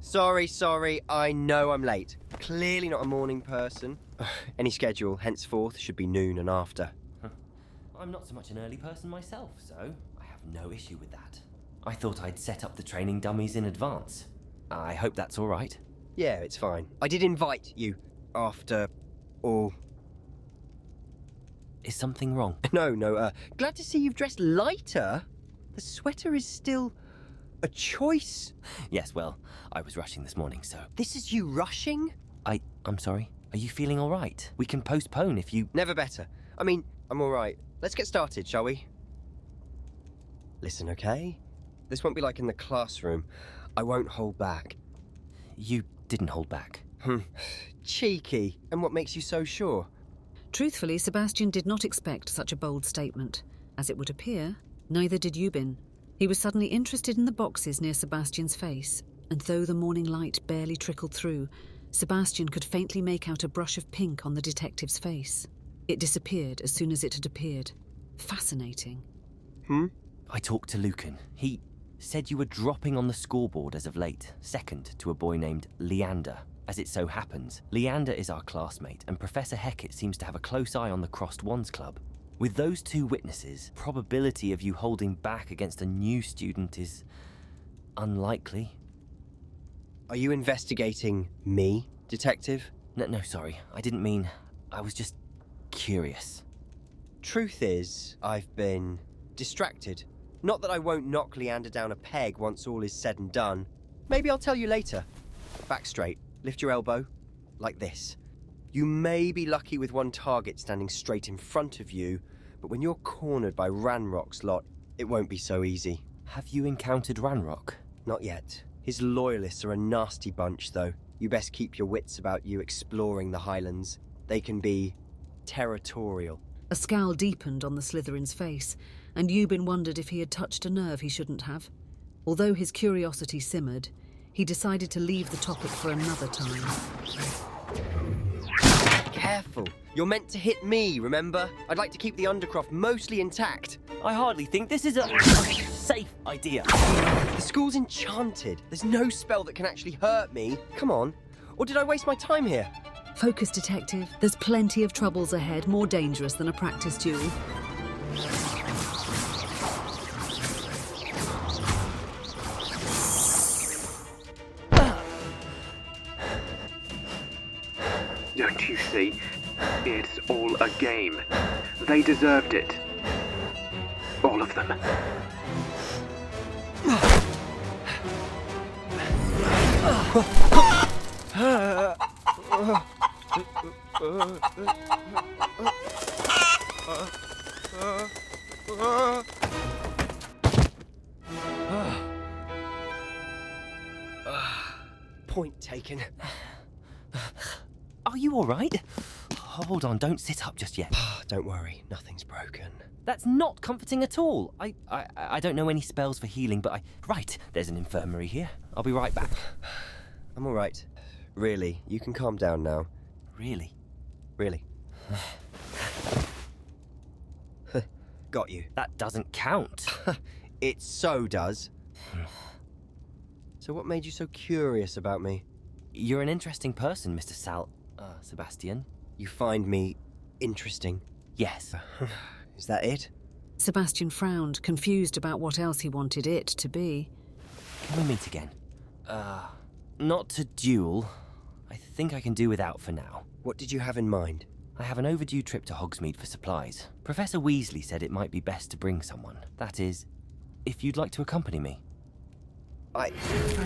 Sorry, I know I'm late. Clearly not a morning person. Any schedule, henceforth, should be noon and after. I'm not so much an early person myself, so I have no issue with that. I thought I'd set up the training dummies in advance. I hope that's all right. Yeah, it's fine. I did invite you, after all. Is something wrong? No, glad to see you've dressed lighter. The sweater is still a choice. Yes, well, I was rushing this morning, so... This is you rushing? I'm sorry. Are you feeling all right? We can postpone if you... Never better. I mean, I'm all right. Let's get started, shall we? Listen, okay? This won't be like in the classroom. I won't hold back. You didn't hold back. Cheeky. And what makes you so sure? Truthfully, Sebastian did not expect such a bold statement. As it would appear, neither did Eubin. He was suddenly interested in the boxes near Sebastian's face, and though the morning light barely trickled through, Sebastian could faintly make out a brush of pink on the detective's face. It disappeared as soon as it had appeared. Fascinating. I talked to Lucan. He said you were dropping on the scoreboard as of late, second to a boy named Leander. As it so happens, Leander is our classmate, and Professor Hecat seems to have a close eye on the Crossed Wands Club. With those two witnesses, probability of you holding back against a new student is unlikely. Are you investigating me, detective? No, sorry. I didn't mean... I was just curious. Truth is, I've been distracted. Not that I won't knock Leander down a peg once all is said and done. Maybe I'll tell you later. Back straight. Lift your elbow. Like this. You may be lucky with one target standing straight in front of you, but when you're cornered by Ranrock's lot, it won't be so easy. Have you encountered Ranrock? Not yet. His loyalists are a nasty bunch, though. You best keep your wits about you exploring the Highlands. They can be territorial. A scowl deepened on the Slytherin's face, and Eubin wondered if he had touched a nerve he shouldn't have. Although his curiosity simmered, he decided to leave the topic for another time. Careful. You're meant to hit me, remember? I'd like to keep the Undercroft mostly intact. I hardly think this is a safe idea. The school's enchanted. There's no spell that can actually hurt me. Come on. Or did I waste my time here? Focus, detective. There's plenty of troubles ahead, more dangerous than a practice duel. Don't you see? It's all a game. They deserved it. All of them. Point taken. Are you all right? Hold on, don't sit up just yet. Don't worry, nothing's broken. That's not comforting at all. I don't know any spells for healing, but Right, there's an infirmary here. I'll be right back. I'm all right. Really, you can calm down now. Really? Really. Got you. That doesn't count. It so does. So what made you so curious about me? You're an interesting person, Mr. Sebastian. You find me interesting? Yes. Is that it? Sebastian frowned, confused about what else he wanted it to be. Can we meet again? Not to duel. I think I can do without for now. What did you have in mind? I have an overdue trip to Hogsmeade for supplies. Professor Weasley said it might be best to bring someone. That is, if you'd like to accompany me. I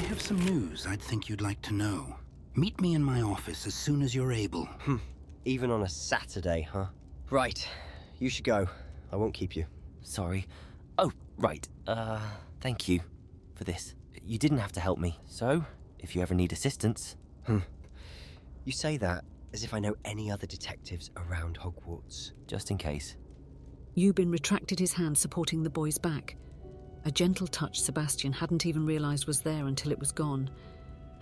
have some news I'd think you'd like to know. Meet me in my office as soon as you're able. Even on a Saturday, huh? Right. You should go. I won't keep you. Sorry. Oh, right. Thank you for this. You didn't have to help me, so if you ever need assistance... You say that as if I know any other detectives around Hogwarts. Just in case. Eubin retracted his hand supporting the boy's back. A gentle touch Sebastian hadn't even realised was there until it was gone,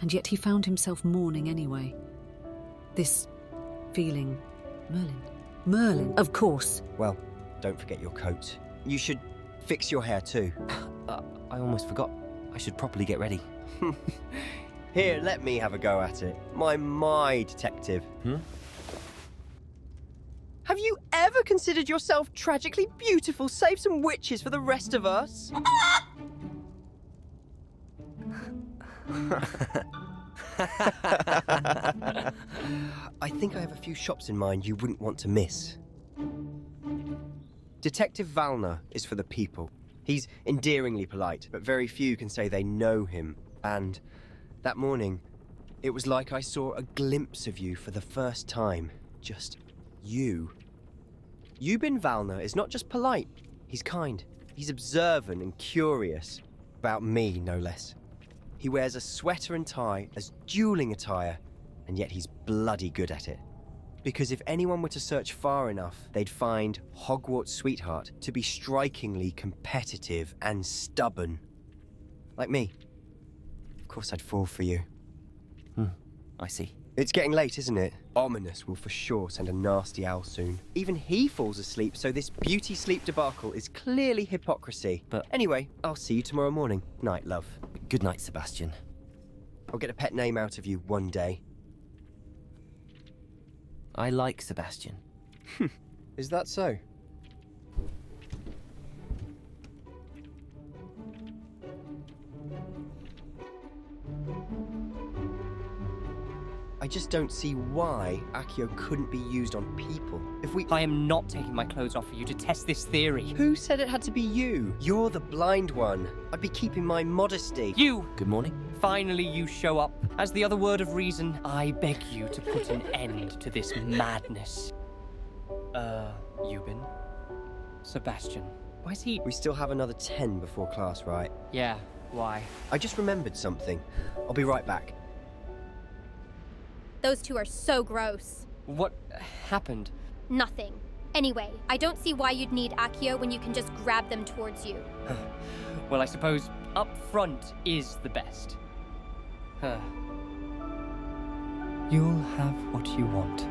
and yet he found himself mourning anyway. This feeling... Merlin, of course. Well, don't forget your coat. You should fix your hair too. I almost forgot. I should properly get ready. Here, let me have a go at it. My detective. Have you ever considered yourself tragically beautiful? Save some witches for the rest of us. I think I have a few shops in mind you wouldn't want to miss. Detective Vall'na is for the people. He's endearingly polite, but very few can say they know him. And that morning, it was like I saw a glimpse of you for the first time. Just you. Yubin Vall'na is not just polite, he's kind. He's observant and curious. About me, no less. He wears a sweater and tie as dueling attire, and yet he's bloody good at it. Because if anyone were to search far enough, they'd find Hogwarts Sweetheart to be strikingly competitive and stubborn. Like me. Of course I'd fall for you. I see. It's getting late, isn't it? Ominous will for sure send a nasty owl soon. Even he falls asleep, so this beauty sleep debacle is clearly hypocrisy. But anyway, I'll see you tomorrow morning. Night, love. Good night, Sebastian. I'll get a pet name out of you one day. I like Sebastian. Is that so? I just don't see why Accio couldn't be used on people. If we... I am not taking my clothes off for you to test this theory. Who said it had to be you? You're the blind one. I'd be keeping my modesty. You! Good morning. Finally you show up. As the other word of reason, I beg you to put an end to this madness. Yubin? Sebastian. Why is he... We still have another 10 before class, right? Yeah, why? I just remembered something. I'll be right back. Those two are so gross. What happened? Nothing. Anyway, I don't see why you'd need Accio when you can just grab them towards you. Well, I suppose up front is the best. You'll have what you want.